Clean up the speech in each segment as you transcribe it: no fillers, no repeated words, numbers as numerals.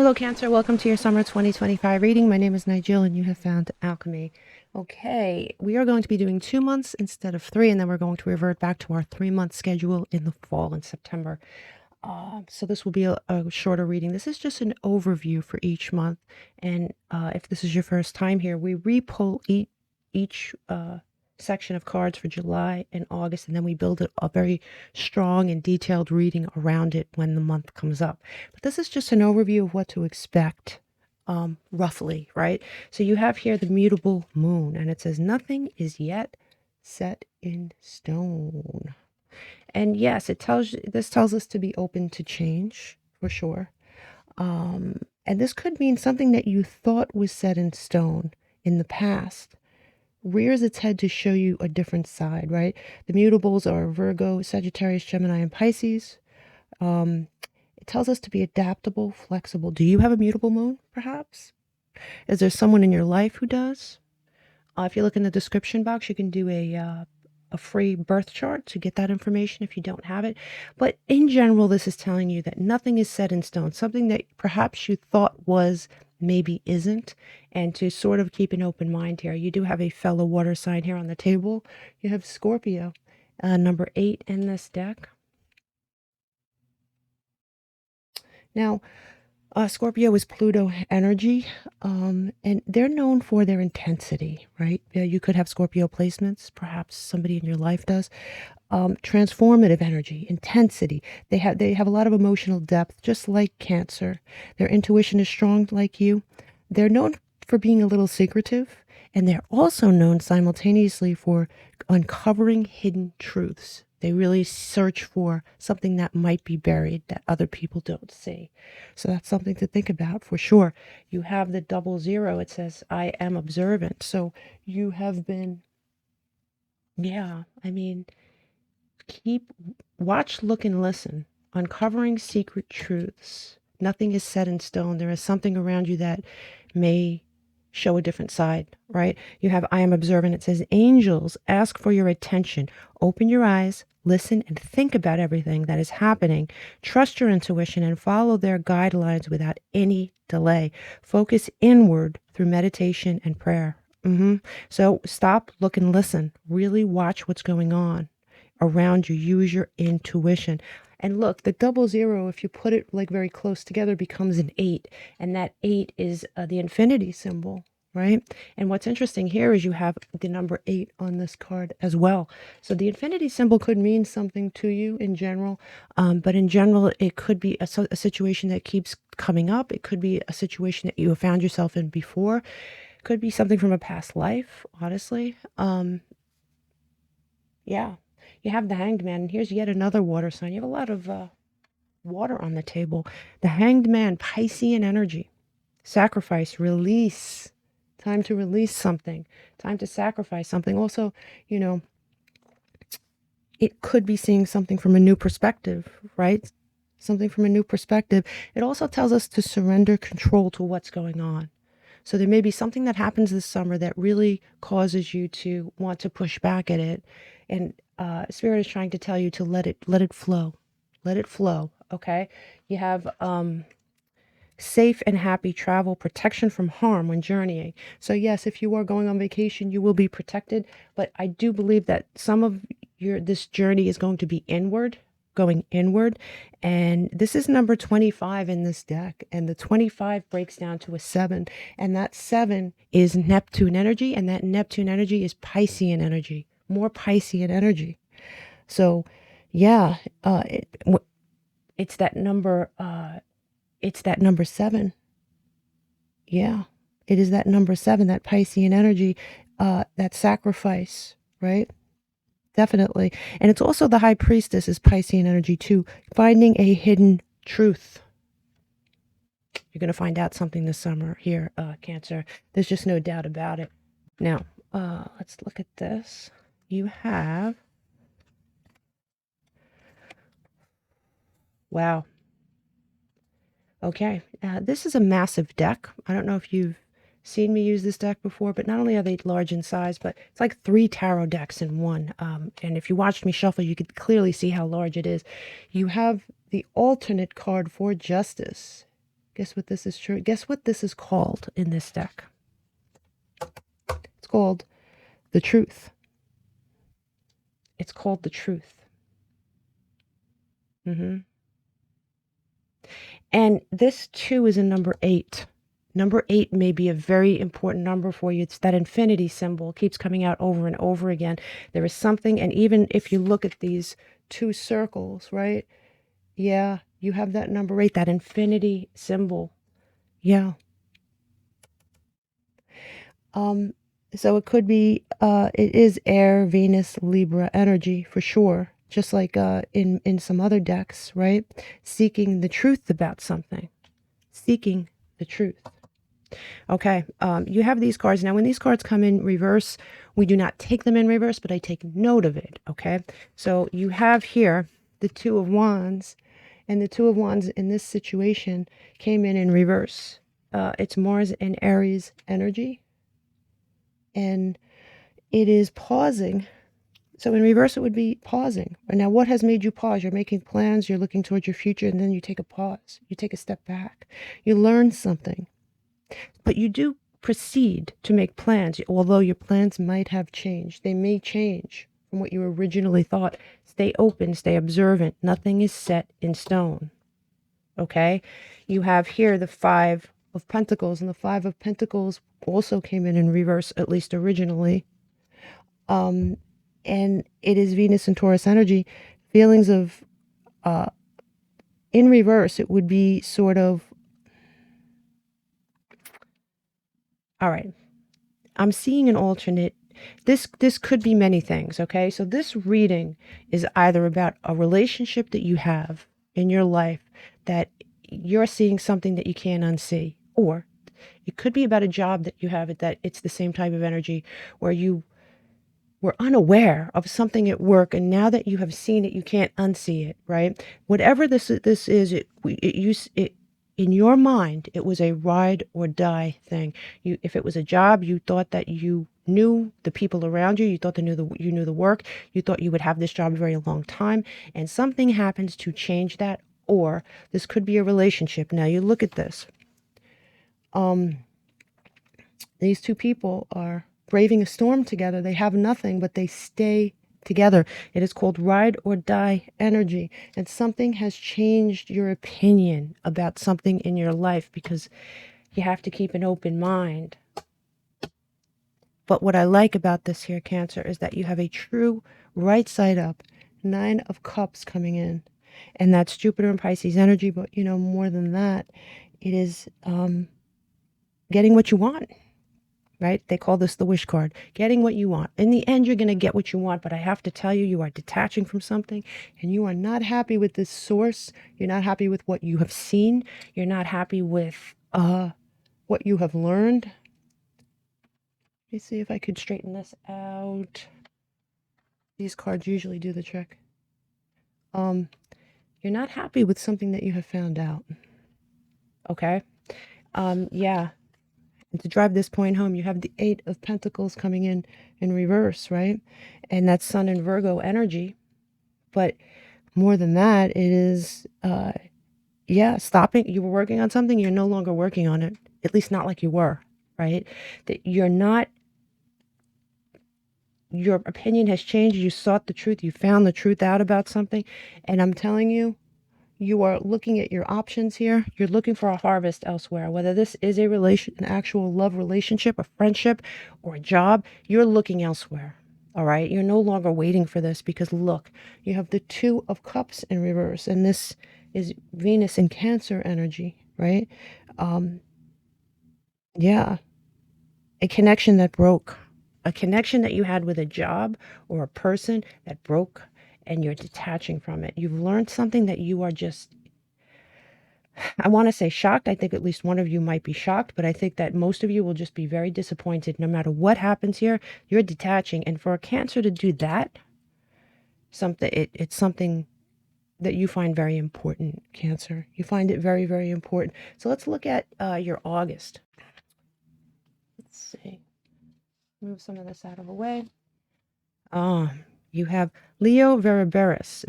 Hello, Cancer. Welcome to your summer 2025 reading. My name is NiJiLL, and you have found Alchemy. Okay, we are going to be doing 2 months instead of 3, and then we're going to revert back to our 3-month schedule in the fall in September. So this will be a shorter reading. This is just an overview for each month, and if this is your first time here, we re-pull each section of cards for July and August, and then we build a very strong and detailed reading around it when the month comes up. But this is just an overview of what to expect, roughly, right? So you have here the mutable moon, and it says nothing is yet set in stone. And yes, this tells us to be open to change for sure. And this could mean something that you thought was set in stone in the past rears its head to show you a different side, right? The mutables are Virgo, Sagittarius, Gemini, and Pisces. It tells us to be adaptable, flexible. Do you have a mutable moon, perhaps? Is there someone in your life who does? If you look in the description box, you can do a free birth chart to get that information if you don't have it. But in general, this is telling you that nothing is set in stone. Something that perhaps you thought was maybe isn't, and to sort of keep an open mind here. You do have a fellow water sign here on the table. You have Scorpio, number 8 in this deck. Now, Scorpio is Pluto energy, and they're known for their intensity, right? You could have Scorpio placements, perhaps somebody in your life does. Transformative energy, intensity. They have a lot of emotional depth, just like Cancer. Their intuition is strong like you. They're known for being a little secretive, and they're also known simultaneously for uncovering hidden truths. They really search for something that might be buried that other people don't see. So that's something to think about for sure. You have the 00. It says, I am observant. So you have been, watch, look, and listen. Uncovering secret truths. Nothing is set in stone. There is something around you that may show a different side, right? You have I am observant. It says angels ask for your attention. Open your eyes, listen, and think about everything that is happening. Trust your intuition and follow their guidelines without any delay. Focus inward through meditation and prayer. So stop, look, and listen. Really watch what's going on around you. Use your intuition. And look, the 00, if you put it like very close together, becomes an 8. And that 8 is the infinity symbol, right? And what's interesting here is you have the number 8 on this card as well. So the infinity symbol could mean something to you in general. But in general, it could be a situation that keeps coming up. It could be a situation that you have found yourself in before. It could be something from a past life, honestly. Yeah. You have the Hanged Man, and here's yet another water sign. You have a lot of water on the table. The Hanged Man, Piscean energy. Sacrifice, release. Time to release something. Time to sacrifice something. Also, it could be seeing something from a new perspective, right? Something from a new perspective. It also tells us to surrender control to what's going on. So there may be something that happens this summer that really causes you to want to push back at it. And Spirit is trying to tell you to let it flow. Let it flow, okay? You have safe and happy travel, protection from harm when journeying. So yes, if you are going on vacation, you will be protected. But I do believe that some of this journey is going to be going inward. And this is number 25 in this deck. And the 25 breaks down to a 7. And that 7 is Neptune energy. And that Neptune energy is Piscean energy. More Piscean energy. So yeah, it's that number 7. Yeah, it is that number 7, that Piscean energy, that sacrifice, right? Definitely. And it's also the High Priestess is Piscean energy too, finding a hidden truth. You're going to find out something this summer here, Cancer. There's just no doubt about it. Now, let's look at this. You have, wow. Okay, this is a massive deck. I don't know if you've seen me use this deck before, but not only are they large in size, but it's like 3 tarot decks in one. And if you watched me shuffle, you could clearly see how large it is. You have the alternate card for Justice. Guess what this is true? Guess what this is called in this deck? It's called the truth. It's called the truth. And this too is a number 8. Number 8 may be a very important number for you. It's that infinity symbol. It keeps coming out over and over again. There is something, and even if you look at these 2 circles, right? Yeah, you have that number 8, that infinity symbol. Yeah. So it could be, it is air, Venus, Libra energy for sure. Just like in some other decks, right? Seeking the truth about something. Seeking the truth. Okay, you have these cards. Now, when these cards come in reverse, we do not take them in reverse, but I take note of it, okay? So you have here the Two of Wands, and the Two of Wands in this situation came in reverse. It's Mars and Aries energy, and it is pausing. So in reverse, it would be pausing. Now, what has made you pause? You're making plans, you're looking towards your future, and then you take a pause. You take a step back. You learn something. But you do proceed to make plans, although your plans might have changed. They may change from what you originally thought. Stay open, stay observant. Nothing is set in stone. Okay? You have here the Five of Pentacles, and the Five of Pentacles also came in reverse, at least originally. And it is Venus and Taurus energy. Feelings of, in reverse, it would be sort of, all right, I'm seeing an alternate. This could be many things, okay? So this reading is either about a relationship that you have in your life that you're seeing something that you can't unsee, or it could be about a job that you have that it's the same type of energy where you were unaware of something at work, and now that you have seen it, you can't unsee it, right? Whatever this is, in your mind, it was a ride or die thing. If it was a job, you thought that you knew the people around you, you thought you knew the work, you thought you would have this job a very long time, and something happens to change that. Or this could be a relationship. Now you look at this. These two people are braving a storm together. They have nothing, but they stay together. It is called ride or die energy. And something has changed your opinion about something in your life, because you have to keep an open mind. But what I like about this here, Cancer, is that you have a true right side up, 9 of Cups coming in. And that's Jupiter and Pisces energy. But, you know, more than that, it is getting what you want. Right? They call this the wish card. Getting what you want. In the end, you're going to get what you want, but I have to tell you, you are detaching from something, and you are not happy with this source. You're not happy with what you have seen. You're not happy with what you have learned. Let me see if I could straighten this out. These cards usually do the trick. You're not happy with something that you have found out. Okay? Yeah. And to drive this point home, you have the 8 of Pentacles coming in reverse, right? And that's Sun and Virgo energy. But more than that, it is, stopping. You were working on something, you're no longer working on it. At least not like you were, right? That you're not, your opinion has changed. You sought the truth. You found the truth out about something. And I'm telling you, you are looking at your options here. You're looking for a harvest elsewhere. Whether this is an actual love relationship, a friendship, or a job, you're looking elsewhere. All right? You're no longer waiting for this, because look, you have the 2 of Cups in reverse, and this is Venus and Cancer energy, right? Yeah. A connection that broke. A connection that you had with a job or a person that broke, and you're detaching from it. You've learned something that you are just, I want to say shocked. I think at least one of you might be shocked, but I think that most of you will just be very disappointed. No matter what happens here, you're detaching. And for a Cancer to do that, it's something that you find very important, Cancer. You find it very, very important. So let's look at your August. Let's see. Move some of this out of the way. You have Leo Veribus.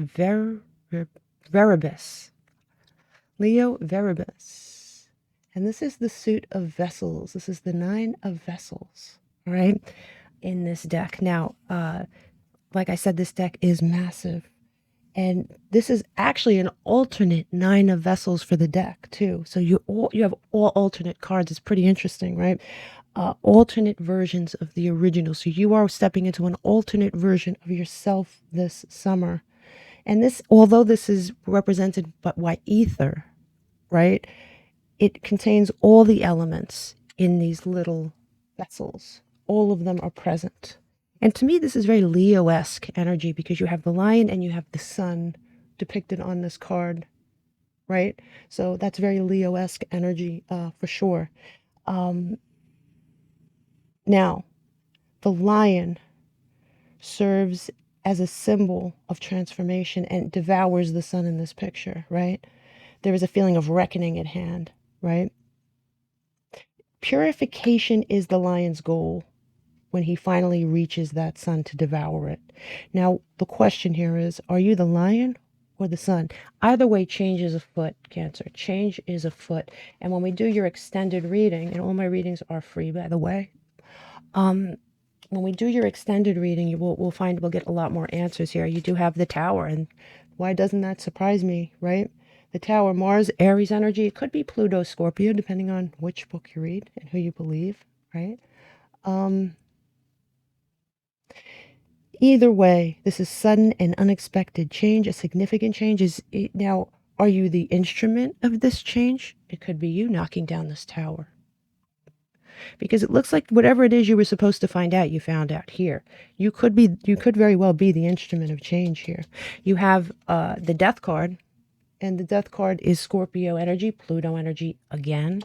Leo Veribus. And this is the suit of vessels. This is the 9 of vessels, all right, in this deck. Now, like I said, this deck is massive. And this is actually an alternate 9 of vessels for the deck, too. So you have all alternate cards. It's pretty interesting, right? Alternate versions of the original. So you are stepping into an alternate version of yourself this summer. And this, although this is represented by ether, right? It contains all the elements in these little vessels. All of them are present. And to me, this is very Leo-esque energy because you have the lion and you have the sun depicted on this card, right? So that's very Leo-esque energy for sure. Now, the lion serves as a symbol of transformation and devours the sun in this picture, right? There is a feeling of reckoning at hand, right? Purification is the lion's goal when he finally reaches that sun to devour it. Now, the question here is, are you the lion or the sun? Either way, change is afoot, Cancer. Change is afoot. And when we do your extended reading, and all my readings are free, by the way, when we do your extended reading, we'll find we'll get a lot more answers here. You do have the Tower, and why doesn't that surprise me, right? The Tower, Mars, Aries energy. It could be Pluto, Scorpio, depending on which book you read and who you believe, right? Either way, this is sudden and unexpected change, a significant change. Now, are you the instrument of this change? It could be you knocking down this tower. Because it looks like whatever it is you were supposed to find out, you found out here. You could very well be the instrument of change here. You have the Death card, and the Death card is Scorpio energy, Pluto energy again.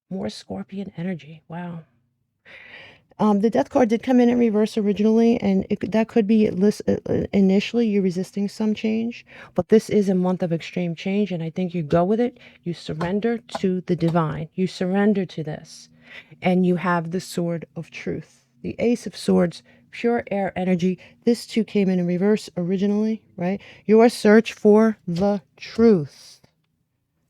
More Scorpion energy. Wow. The Death card did come in reverse originally, and that could be initially you resisting some change, but this is a month of extreme change, and I think you go with it. You surrender to the divine. You surrender to this, and you have the Sword of Truth. The Ace of Swords, pure air energy. This too came in reverse originally, right? Your search for the truth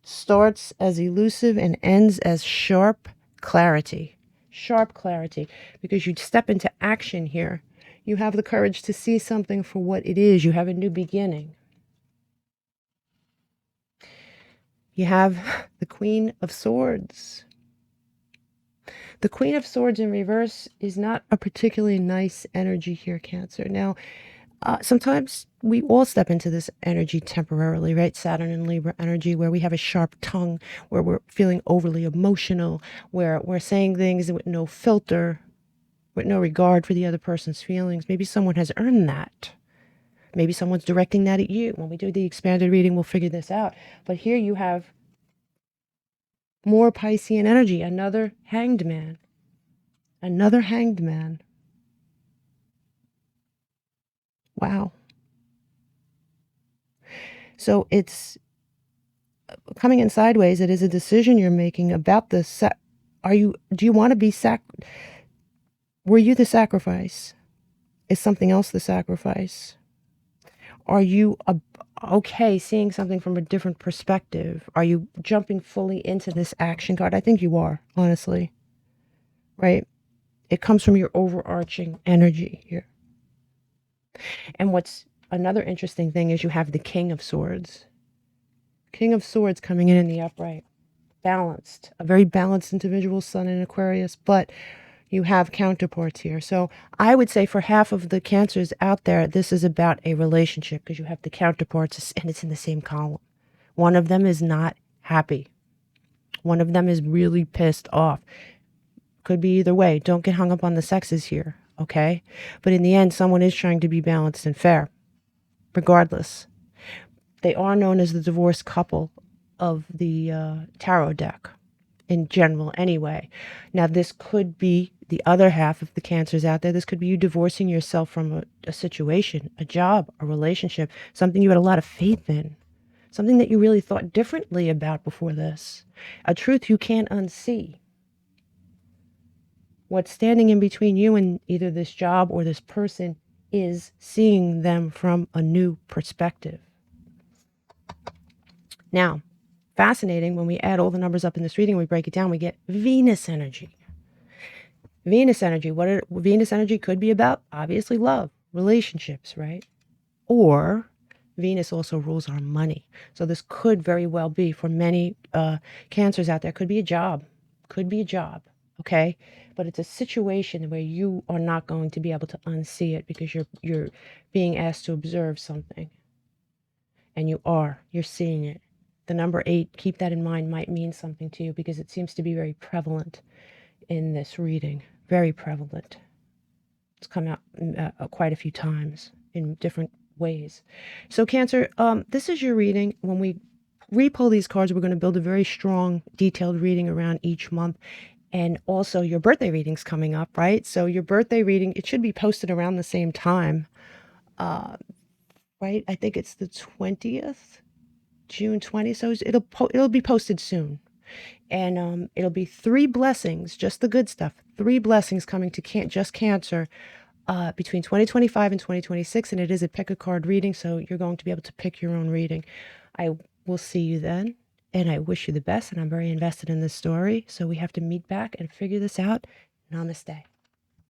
starts as elusive and ends as sharp clarity. Sharp clarity, because you step into action here. You have the courage to see something for what it is. You have a new beginning. You have the Queen of Swords. The Queen of Swords in reverse is not a particularly nice energy here, Cancer. Now, sometimes we all step into this energy temporarily, right? Saturn and Libra energy, where we have a sharp tongue, where we're feeling overly emotional, where we're saying things with no filter, with no regard for the other person's feelings. Maybe someone has earned that. Maybe someone's directing that at you. When we do the expanded reading, we'll figure this out. But here you have more Piscean energy, another hanged man. Another hanged man. Wow. So it's coming in sideways. It is a decision you're making about this. Do you want to be were you the sacrifice? Is something else the sacrifice? Are you okay seeing something from a different perspective? Are you jumping fully into this action card? I think you are, honestly. Right? It comes from your overarching energy here. And what's another interesting thing is you have the King of Swords. King of Swords coming in the upright. Balanced. A very balanced individual, Sun in Aquarius, but you have counterparts here. So I would say for half of the Cancers out there, this is about a relationship because you have the counterparts and it's in the same column. One of them is not happy. One of them is really pissed off. Could be either way. Don't get hung up on the sexes here, okay? But in the end, someone is trying to be balanced and fair, regardless. They are known as the divorced couple of the tarot deck. In general anyway. Now this could be the other half of the Cancers out there. This could be you divorcing yourself from a situation, a job, a relationship, something you had a lot of faith in, something that you really thought differently about before this, a truth you can't unsee. What's standing in between you and either this job or this person is seeing them from a new perspective. Now, fascinating, when we add all the numbers up in this reading, we break it down, we get Venus energy. Venus energy, Venus energy could be about? Obviously love, relationships, right? Or Venus also rules our money. So this could very well be, for many Cancers out there, could be a job, okay? But it's a situation where you are not going to be able to unsee it because you're being asked to observe something. And you're seeing it. The number 8, keep that in mind, might mean something to you because it seems to be very prevalent in this reading. Very prevalent. It's come out quite a few times in different ways. So Cancer, this is your reading. When we re-pull these cards, we're going to build a very strong, detailed reading around each month. And also your birthday reading's coming up, right? So your birthday reading, it should be posted around the same time, right? I think it's the 20th, June 20th. So it'll be posted soon. And it'll be 3 blessings, just the good stuff. 3 blessings coming to Cancer between 2025 and 2026. And it is a pick a card reading, so you're going to be able to pick your own reading. I will see you then, and I wish you the best. And I'm very invested in this story. So we have to meet back and figure this out. Namaste.